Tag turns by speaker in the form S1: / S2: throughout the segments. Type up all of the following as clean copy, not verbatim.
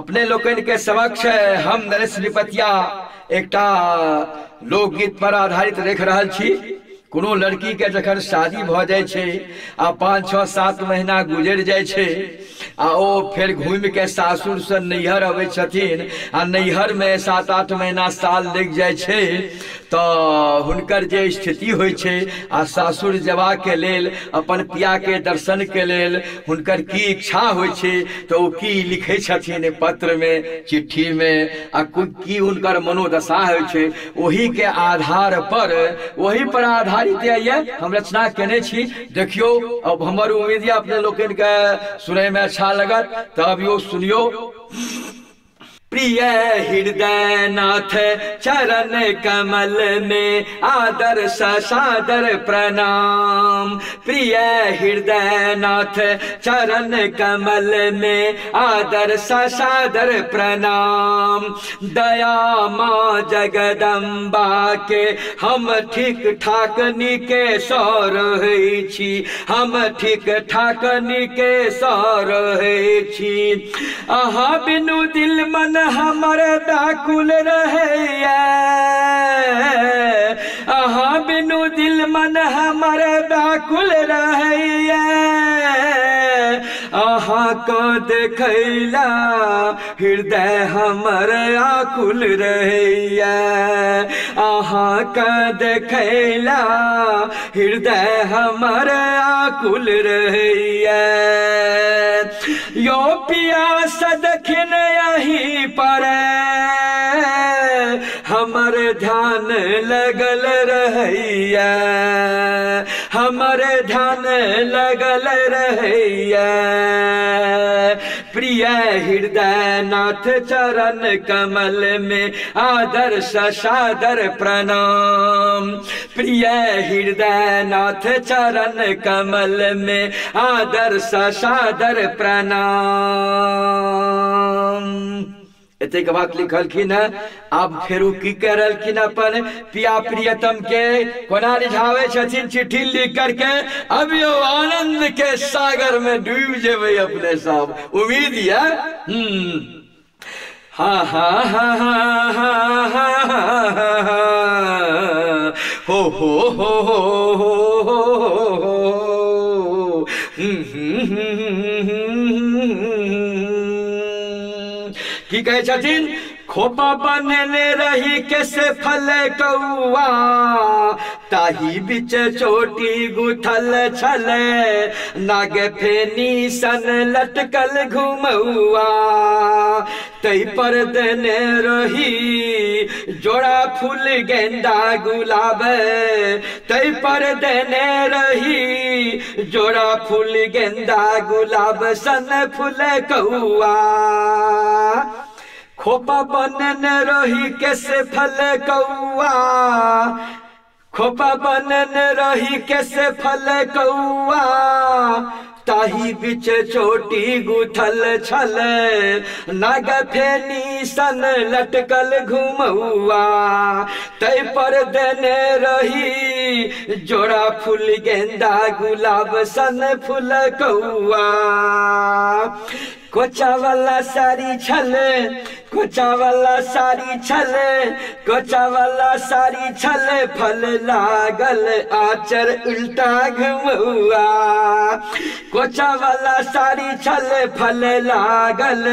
S1: अपने लोकन के समक्ष हम नरेश विपतिया एकटा लोकगीत पर आधारित देख रहल छी। कोनो लड़की के जखन शादी भ जाय छे आ 5-6-7 महीना गुजर जाय छे आ ओ फिर घूम के सासुर से नैहर अबै छथिन आ नैहर में 7-8 महीना साल लग जाय छे तो हुनकर जे स्थिति होय छे आ सासुर जवा के लेल अपन पिया के दर्शन के लेल हुनकर की इच्छा होय छे तो ओ की लिखे छथिन पत्र में चिट्ठी में आ की हुनकर मनोदशा होय छे वही के आधार पर वही पर आधारित ये हम रचना केने छी। देखियो अब हमर उम्मीद है अपने लोगन के सुने में अच्छा लगत तब यो सुनियो। प्रिय हृदय नाथ चरण कमल में आदर सादर प्रणाम। प्रिय हृदय नाथ चरण कमल में आदर सादर प्रणाम। दया माँ जगदम्बा के हम ठीक ठाक निके सौर छी, हम ठीक ठाक निके सौर छी। आहा बिनु दिल मन हमर व्याकुल रहे, आहा बिनु दिल मन हमर व्याकुल रहे। आहा को देखैला हृदय हमर आकुल रहे, आहा का देखैला हृदय हमर आकुल रहे। यो पियास दखिन यही पर हमर ध्यान लगल रहैया, हमर ध्यान लगल रहैया। प्रिय हृदय नाथ चरण कमल में आदर सादर प्रणाम। प्रिय हृदय नाथ चरण कमल में आदर सादर प्रणाम। एते के बात लिखलखिन है। अब फेरू की करलखिन अपन पिया प्रियतम के कोना रिझावे छथिन चिट्ठी लिख करके। अब यो आनंद के सागर में डूब जेबे अपने सब उम्मीद है। हा हा हा हा हा हा हो हो हो हो की कहे छथिन। खोपा बनने रही कैसे फल कौआ, ताही बिच चोटी गुथल छले, नाग फेनी सन लटकल घुमौआ। तई पर देने रही जोड़ा फूल गेंदा गुलाब, तई पर देने रही जोड़ा फूल गेंदा गुलाब सन फूल कौआ। खोपा बनन रही कैसे फल कौआ, खोपा बनन रही कैसे फल कौआ। ताही बिच चोटी गुथल छल, नाग फेनी सन लटकल घुमौआ। तय पर देने रही जोड़ा फूल गेंदा गुलाब सन फूल कौआ। कोचा वाला साड़ी छल, कोचा वाला साड़ी छल, कोचा वाला साड़ी छल, फल लागल आचर उल्टा घुमौआ। कोचा वाला साड़ी छल, फल लागल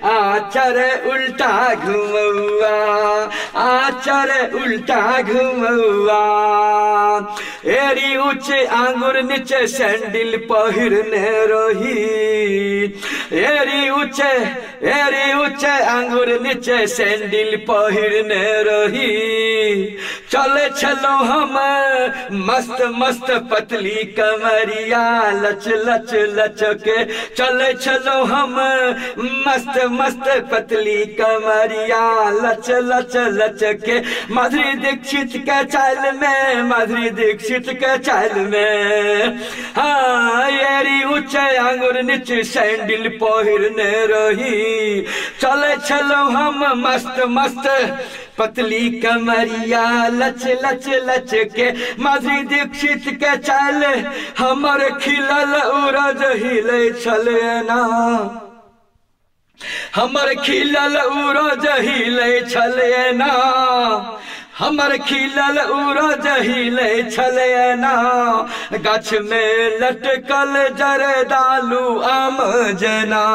S1: आचर उल्टा घुमौआ, आचर उल्टा घुमौआ। एरी ऊंचे आंगुर नीचे सैंडल पहिरने रही, एरी ऊंचे आंगुर नीचे सैंडल पहिरने रही। चले चलो हम मस्त मस्त पतली कमरिया लच लच लच के, चले चलो हम मस्त मस्त पतली कमरिया लच लच लच के। माधुरी दीक्षित के चाल में, माधुरी दीक्षित के चाल में। हाँ एरी ऊंचे आंगुर नीचे सैंडल पहिरने रही। चले चलो हम मस्त मस्त पतली कमरिया लच लच लच के। माधुरी दीक्षित के चाल हमर खिलल उरज हिले छले ना। हमर खिलल उरोज हिले छले ना, हमर खिलल उरोज हिले छले ना, गाछ में लटकल जरदालू आम जना,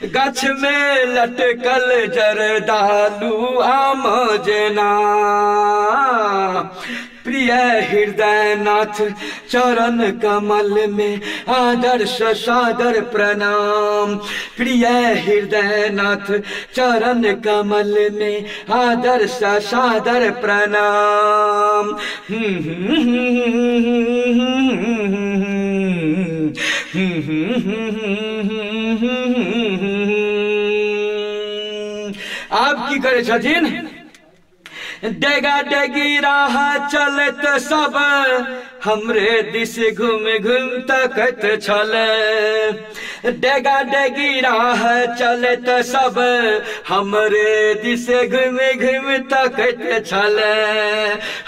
S1: गाछ में लटकल जरदालू आम जना। प्रिय हृदयनाथ चरण कमल में आदर्श सादर प्रणाम, प्रिय हृदयनाथ चरण कमल में आदर्श सादर प्रणाम। आप की करे छथिन? डेगा डेगी राह चलत सब हमरे दिस घूम घूम तकत छले, डेगा डेगी राह चलत सब हमरे दिस घूम घूम तकत छले,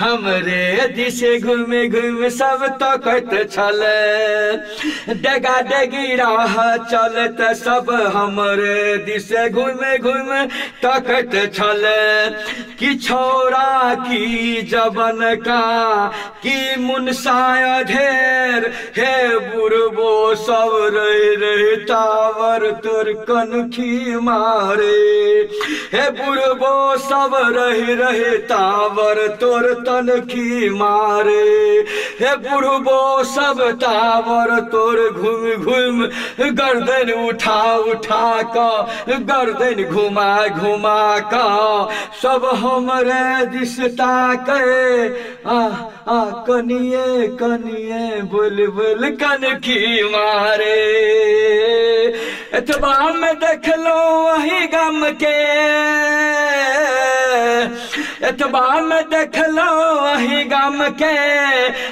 S1: हमरे दिस घूम घूम सब तकत छले। डेगा डेगी राह चलत सब हमरे दिस घूम घूम तकत छले, कि छोरा की जबन का की मुनसाया ढेर, हे बुरबो सब रहे रहे टावर तोर कनखी मारे, हे बुरबो सब रहे रहे टावर तोर तनखी मारे, हे बुरबो सब टावर तोर घूम घूम गर्दन उठा उठा का, गर्दन घुमा घुमा का सब हमरे दिसता के। आ कनिए कनिए बुल बुल कनखी मारे, एतबा में देख लो वही गम के, एतबा में देख लो वही गम के,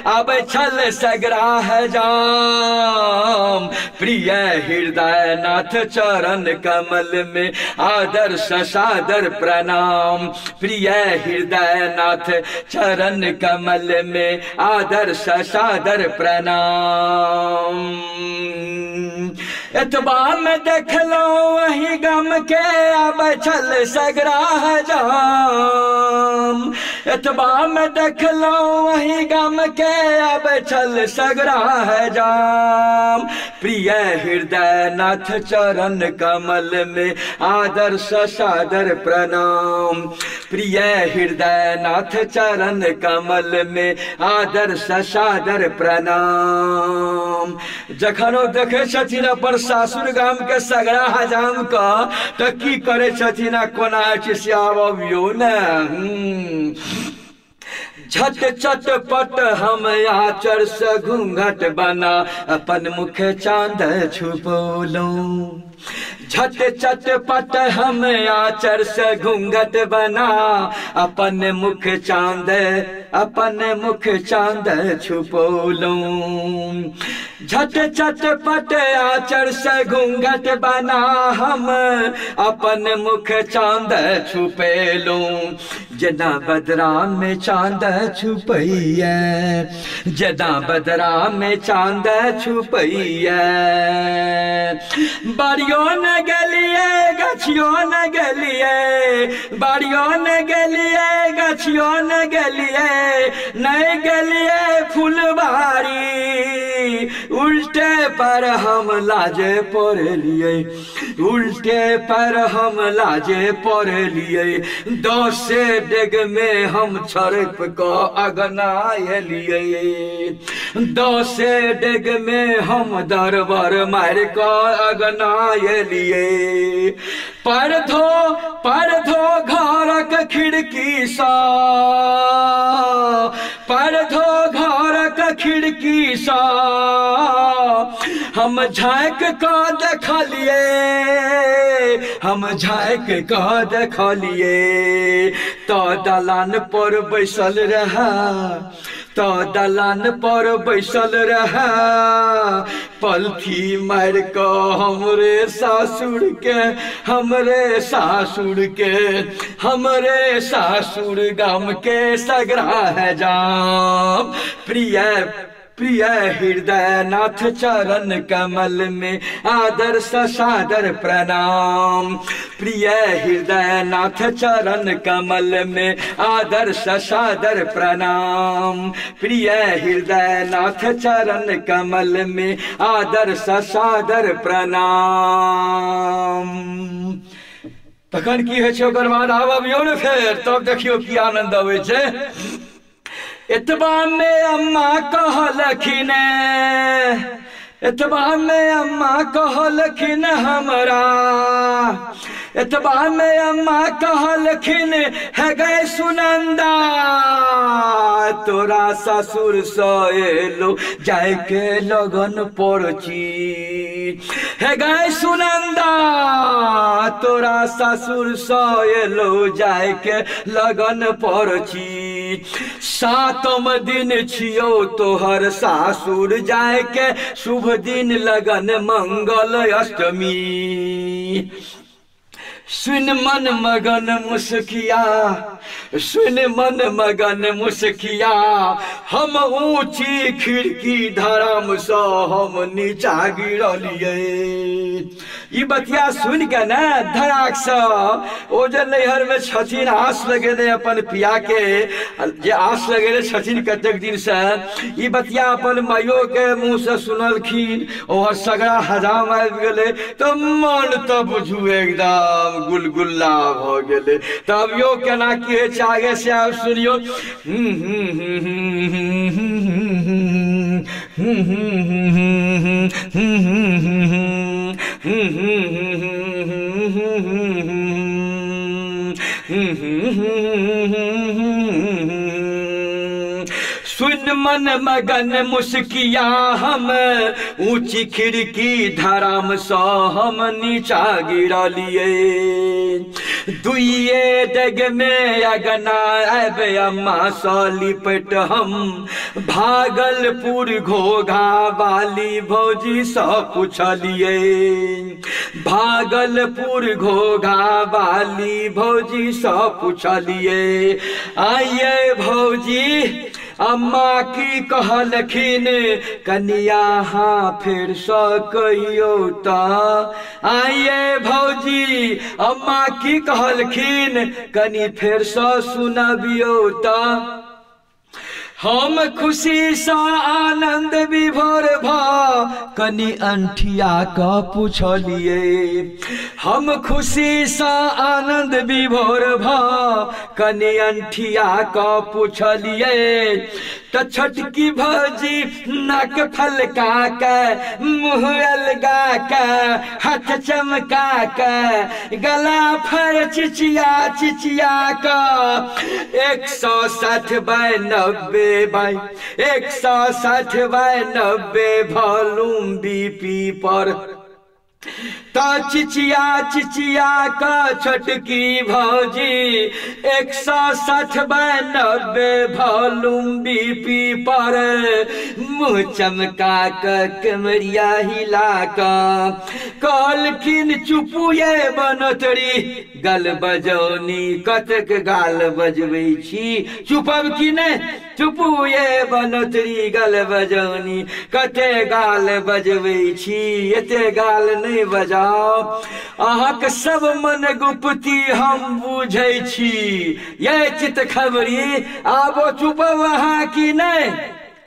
S1: अब छल सगरा है जाम। प्रिय हृदयनाथ चरण कमल में आदर्श सादर प्रणाम, प्रिय हृदयनाथ चरण कमल में आदर्श सादर प्रणाम। एतबा में देख लो वही गम के, अब छल सगरा है जाम। एतबा में देख लो वही गम के, अब छल सगरा है जाम। प्रिय हृदयनाथ चरण कमल में आदर्श सादर प्रणाम, प्रिय हृदयनाथ चरण कमल में आदर्श सादर प्रणाम। जखनो देखे छथिन अपन सासुर गाम के सगरा हजाम का, तो की करे छथिन कोना श्यावियो न। झट चटपट हम आचर से घूंघट बना, अपन मुख चांद छुपोलो। झट चटपट हम आचर से घूंघट बना, अपन मुख चांद, अपन मुख चांद छुपोलो। झट चटपट आचर से घूंघट बना, हम अपन मुख चांद छुपेलो। जना बदरा में चांद छुपैया, जना बदरा में चांद छुपैया। बारियो न गलिए गछियो न गलिए, बारियो न गलिए गछियो न गलिए, नहीं गलिए फुलबारी। उल्टे पर हम लाजे पड़ लिए, उल्टे पर हम लाजे पड़ लिए। 10 डेग में हम छरप को अगनाए लिए, 10 डेग में हम दरबार मार को अगनाए लिए। पर धो घरक खिड़की सा, पर धो घरक खिड़की सा, हम झाँक का देखलिए, हम झाँक का देखलिए। तो दलान पर बैसल रहा, तो दलान पर बैसल रहा, पलथी मार को हमरे सासुर के, हमरे सासुर के, हमरे सासुर गाम के सगरा है जाम। प्रिय प्रिय हृदय नाथ चरण कमल में आदर सादर प्रणाम। प्रिय हृदय नाथ चरण कमल में आदर सादर प्रणाम। प्रिय हृदय नाथ चरण कमल में आदर सादर प्रणाम। तखन की होइ छै ओकर बाद आबियौ ने फेर, तब देखियौ की आनंद अबै छै। एतबा में अम्मा कहलखिन, एतबा में अम्मा कहलखिन हमरा, एतबा में अम्मा कहलखिन है गए सुनंदा तोरा ससुर सँ एलो जाय के लगन परची। है गए सुनंदा तोरा ससुर सँ एलो जाय के लगन परची। सातम दिन छियौ तोहर सासुर जाय के शुभ दिन लगन मंगल अष्टमी। सुन मन मगन मुस्किया, सुन मन मगन मुस्किया, हम ऊंची खिड़की धरम सँ हम नीचा गिरलिए। ई बतिया सुन के न धड़ाक सँ ओ जे नैहर में छथिन आस लगेने अपन पिया के, जे आस लगेने छथिन कतेक दिन से, ई बतिया अपन माइयो के मुंह से सुनलखिन और सगरा हजाम आबि गेलै तो मन तो बुझू एकदम गुलगुल्ला भ गेलै। तब यो केना की होइ छै आगे से आब सुनियो। सुन मन मगन मुस्किया, हम ऊंची खिड़की धराम सँ हम नीचा गिरलिए। दुइये डेग में अगना आबे अम्मा सँ लिपट हम भागलपुर घोघा वाली भौजी सँ पूछलिए। भागलपुर घोघा वाली भौजी सँ पूछलिए। आइये भौजी अम्मा की कहलखिन कनिया हाँ फिर सँ कहियो त। आइये भौजी अम्मा की कहलखिन कनी फेर सँ सुनबियो त। हम खुशी सँ आनंद विभोर भ कनी अंठिया क पूछलिए। हम खुशी सँ आनंद विभोर भ कनी अंठिया क पूछलिए। त छोटकी भौजी नक फलका के मुँह अलगा के हाथ चमका के गला फर चिचिया चिचिया का 160/90 बाई 160/90 वॉल्यूम बीपी पर ता चिचिया चिचिया का छोटकी भौजी 160/90 वॉल्यूम बीपी पर मुँह चमका कर कमरिया हिला का कहलखिन चुपुए बनोतरी गल बजौनी कतक गाल बजबै छी चुपब कि नहीं चुपुए बनोतरी गल बजौनी कते गाल बजबै छी एते गाल नहीं बजाओ अहाँक सब मन गुप्ती हम बुझै छी ये चित खबरी आबो चुपब अहाँ कि नहीं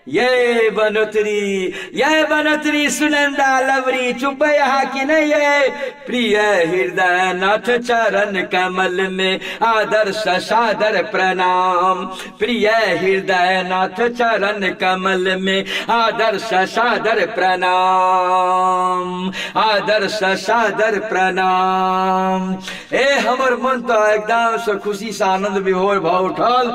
S1: ये बनोतरी सुनंदा लवरी चुप यहाँ की नहीं ये प्रिय हृदय नाथ चरण कमल में आदर सादर प्रणाम प्रिय हृदय नाथ चरण कमल में आदर सादर प्रणाम आदर सादर प्रणाम। ए हमर मन तो एकदम से खुशी से आनंद विभोर भ उठल।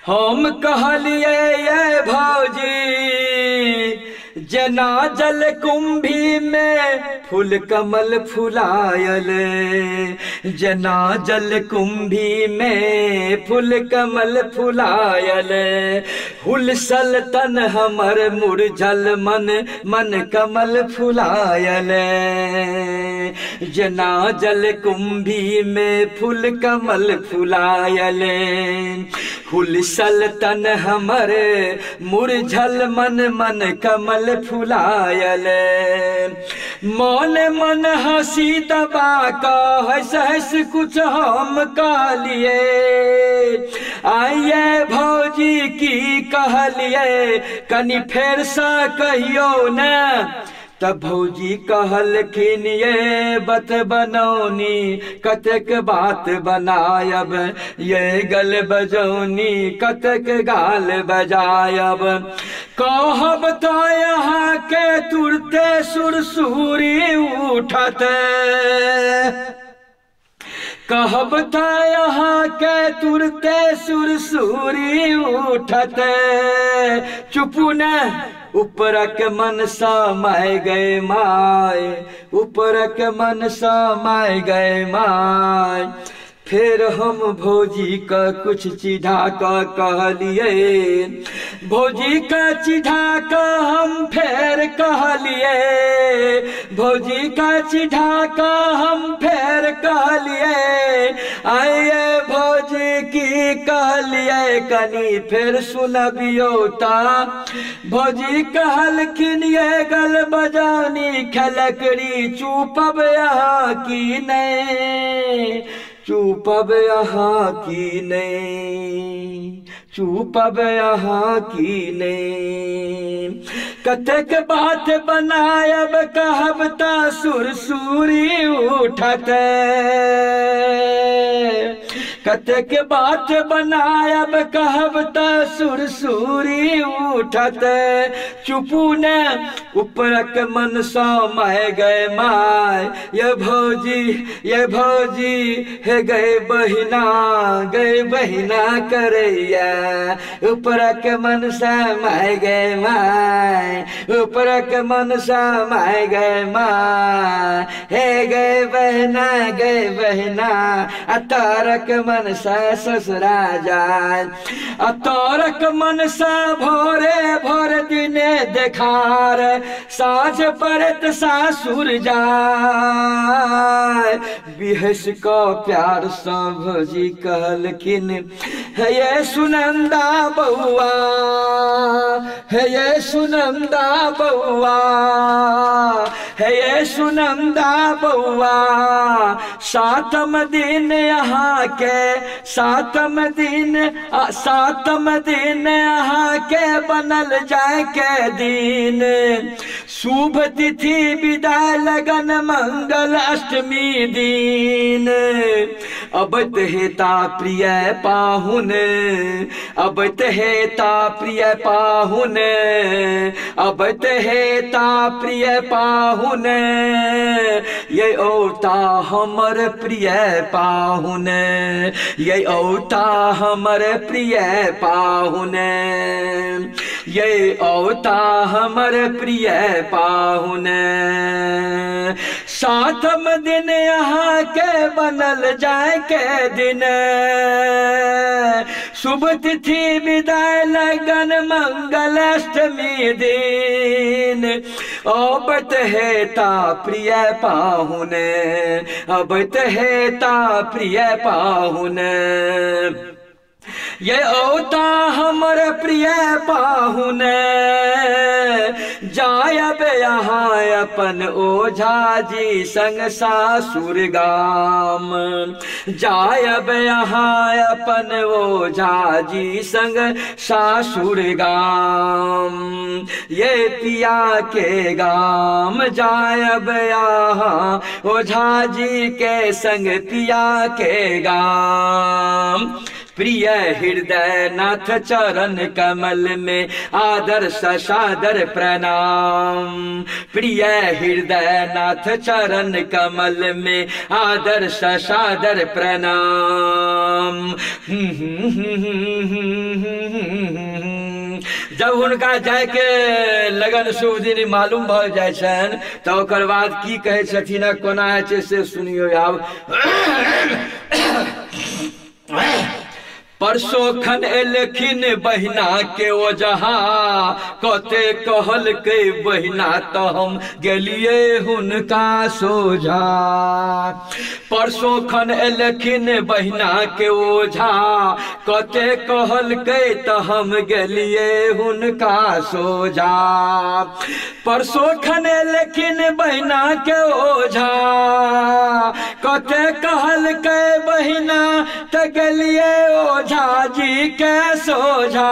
S1: हम कहलिए ये भौजी जना जल कुंभी में फूल कमल फुलायल जना जल कुंभी में फूल कमल फुलायल, हुलसल तन हमर मुरझल मन मन कमल फुलायल। जना जल कुंभी में फूल कमल फुलायल, हुलसल तन हमर मुरझल मन मन कमल फुलायल। मन मन हंसी दबा का हंस हंस कुछ हम कहलिए, आइए भौजी की कहलिए कनी फेर सा कहियो न। तब भौजी कहलखिन ये बत बनौनी कतक बात बनायब, ये गल बजौनी कतक गाल बजायब। कहब तो यहाँ के तुरते सुरसुरी उठत, कहब तो यहाँ के तुरते सुरसुरी उठत। चुप न ऊपरक मन समाय गए माय, ऊपरक मन समाय गए माय। फिर हम भौजी का कुछ चिढ़ा का कहलिए, भौजी का चिढ़ा का हम फिर कहलिए, भौजी का चिढ़ा का हम फिर कहलिए। आइए भौजी की कहलिए कनी फिर सुनबियो ता। भौजी कहलखिन ये गल बजानी खलकड़ी, चुपब यहाँ की नहीं, चुपब यहाँ की नहीं, चुपब यहाँ की नहीं। कतक बात बनायब कहब ता सुरसुरी उठत, कतक बात बनायब कहब ता सुरसुरी उठत। चुपू न ऊपरक मन समाय गए माय, ये भौजी है गए बहिना करैया। ऊपरक मन समाय गए माय, ऊपरक मन समाय गए माय। हे गए बहिना अतारक मन सा ससुरा जाय, अतारक मन सा भोरे भोर दिने देखार, साँझ परत सासुर जाय। बिहस का प्यार सा भौजी कहलखिन, है ये सुनंदा बउआ, है ये सुनंदा बउआ, है ये सुनंदा बउआ। सातम दिन यहाँ के, सातम दिन यहाँ के बनल जाए के दिन। शुभ तिथि विदाय लगन मंगल अष्टमी दिन। अब हेता प्रिय पाहुन, अब हेता प्रिय पाहुन, अब हेता प्रिय पाहुन। ये औता हमर प्रिय पाहुन, ये औता हमर प्रिय पाहुन, ये औता हमर प्रिय पाहुन। सातम दिन यहाँ के बनल जाए के दिन, शुभ तिथि विदाय लगन मंगल अष्टमी दिन। अब हेता प्रिय पाहुन, अब हेता प्रिय पाहुन। ये औता हमर प्रिय पाहुन, जायब यहाँ अपन ओझा जी संग सासुर गाम। जायब यहाँ अपन ओझा जी संग सासुर गाम। ये पिया के गाम जायब यहाँ ओझा जी के संग पिया के गाम। प्रिय हृदय नाथ चरण कमल में आदर ससादर प्रणाम। प्रिय हृदय नाथ चरण कमल में आदर ससादर प्रणाम। जब हुनका जाय के लगन शुभ दिन मालूम भ जाय छन तो ओकर बाद की कहे छथिन कोना है छै से सुनियो आब। परसों खन एलखिन बहिना के ओजहा कते कहल के बहिना तो हम गेलिए हुनका सोझा। परसों खन एलखिन बहिना के ओझा कते कहल के तो हम गेलिए हुनका सोझा। परसों खन एलखिन बहिना के ओझा कते कहल के बहिना तो गेलिए ओझा जी के सोझा।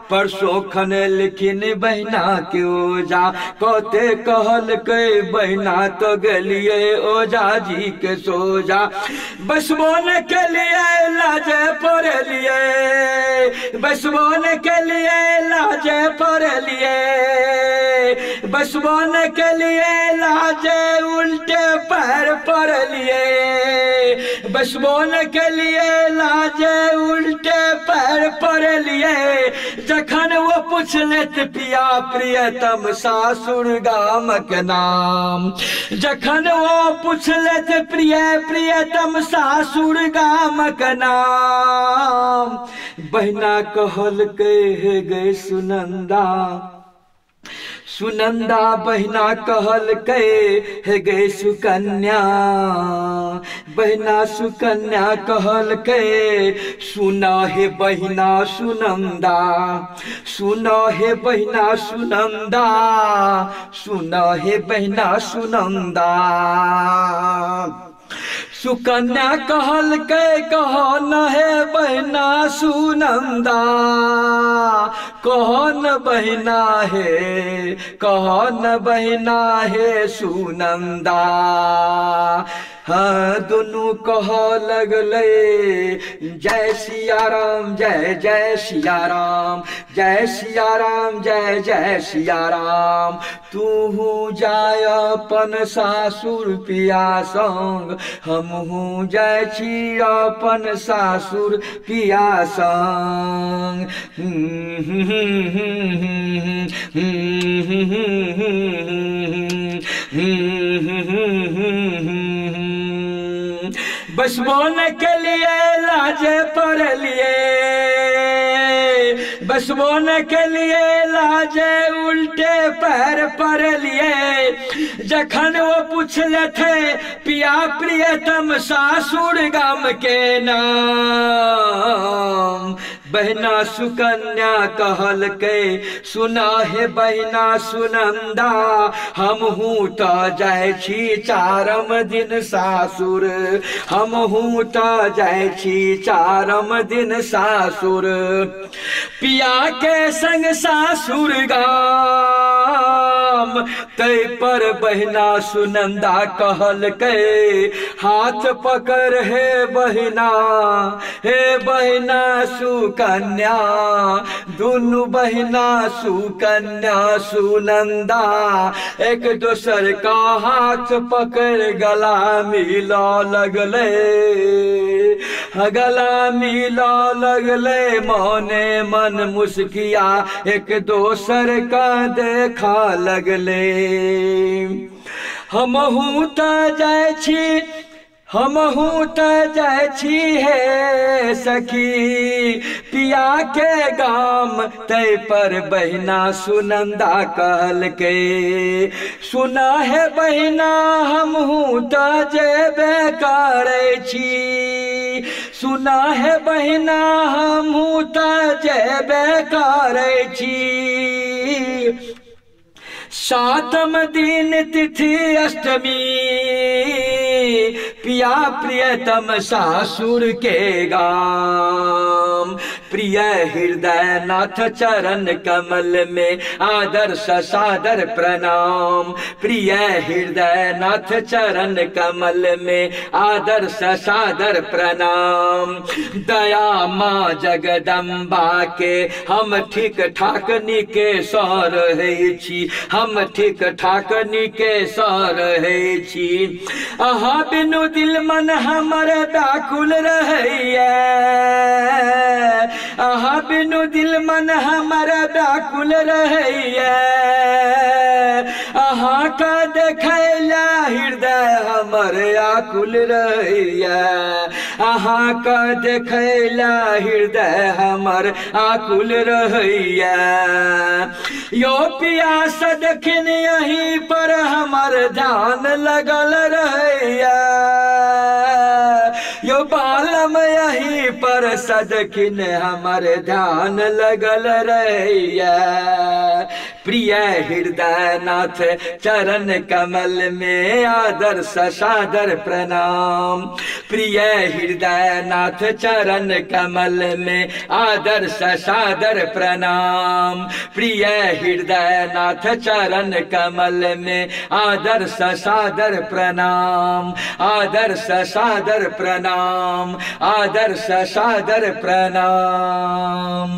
S1: परसों खन लिखिन बहिना के ओझा कते कहल के बहिना तो गेलिए ओझा जी के सोझा। बसबोन के लिए लाजे पढ़ लिए, बसबोन के लिए लाजे पढ़ लिए, बसबोन के लिए लाजे उल्टे पैर पढ़ लिए, बसबोन के लिए लाजे उल्टे पैर पढ़ लिए। जखन वो पूछलेत पिया प्रियतम सासुर गामक नाम, जखन वो पूछलेत प्रियतम सासुर गामक नाम। बहिना कहल के हे गए सुनंदा, सुनंदा बहिना कहल के हे गे सुकन्या, बहिना सुकन्या कहल के सुना हे बहिना सुनंदा, सुना हे बहिना सुनंदा, सुना हे बहिना सुनंदा। सुकन्या कहल के कहन है बहिना सुनंदा, कहन बहिना है, कहन बहिना है सुनंदा। हाँ दोनों कह लगले जय सिया राम जय जय सिया राम, जय सिया राम जय जय सिया राम। तू जाय अपन सासुर पिया संग, हमहू जाय छी अपन सासुर पिया संग। बसबोन के लिए लाजे पढ़ लिए, बसबोन के लिए लाजे उल्टे पैर पढ़ लिए। जखन वो पूछले थे पिया प्रियतम सासुर गाम के नाम। बहिना सुकन्या कहल के सुना है बहिना सुनंदा, हमहू तो जाय छी चारम दिन सासुर, हमहू तो जाय छी चारम दिन सासुर। पिया के संग सासुर गाम, तै पर बहिना सुनंदा कहल के हाथ पकड़ हे बहिना, हे बहिना सुकन्या। दुनु बहिना सुकन्या सुनंदा एक दूसर का हाथ पकड़ गला मिला लगले, गला मिला लगले। मने मन मुस्किया एक दोसर का देखा लगले। हमहू त जाय छी, हमहू त जाय छी हे सखी पिया के गाम। तै पर बहिना सुनंदा कहल के सुना है बहिना हमहू त जेबे करै छी, सुना है बहिना हमहू त जेबे करै छी। सातम दिन तिथि अष्टमी, पिया प्रियतम सासुर के गाम। प्रिय हृदय नाथ चरण कमल में आदर सादर प्रणाम, प्रिय हृदय नाथ चरण कमल में आदर सादर प्रणाम। दया माँ जगदम्बा के हम ठीक ठाक निके सर रहे छी, हम ठीक ठाक निके सर रहे छी। अहाँ बिनु दिल मन हमर व्याकुल रहैया, आहा बिनु दिल मन हमारा व्याकुल रहैया, आहा का देखैला हृदय हमर आकुल रहैया, आहा का देखैला हृदय हमर आकुल रहैया। यो पियास देखिन यहीं पर हमर ध्यान लगल रहैया, यो बालम यहीं पर सदखिन हमर ध्यान लगल रहैया। प्रिय हृदय नाथ चरण कमल में आदर सादर प्रणाम, प्रिय हृदय नाथ चरण कमल में आदर सादर प्रणाम, प्रिय हृदय नाथ चरण कमल में आदर सादर प्रणाम, आदर सादर प्रणाम, आदर सादर प्रणाम।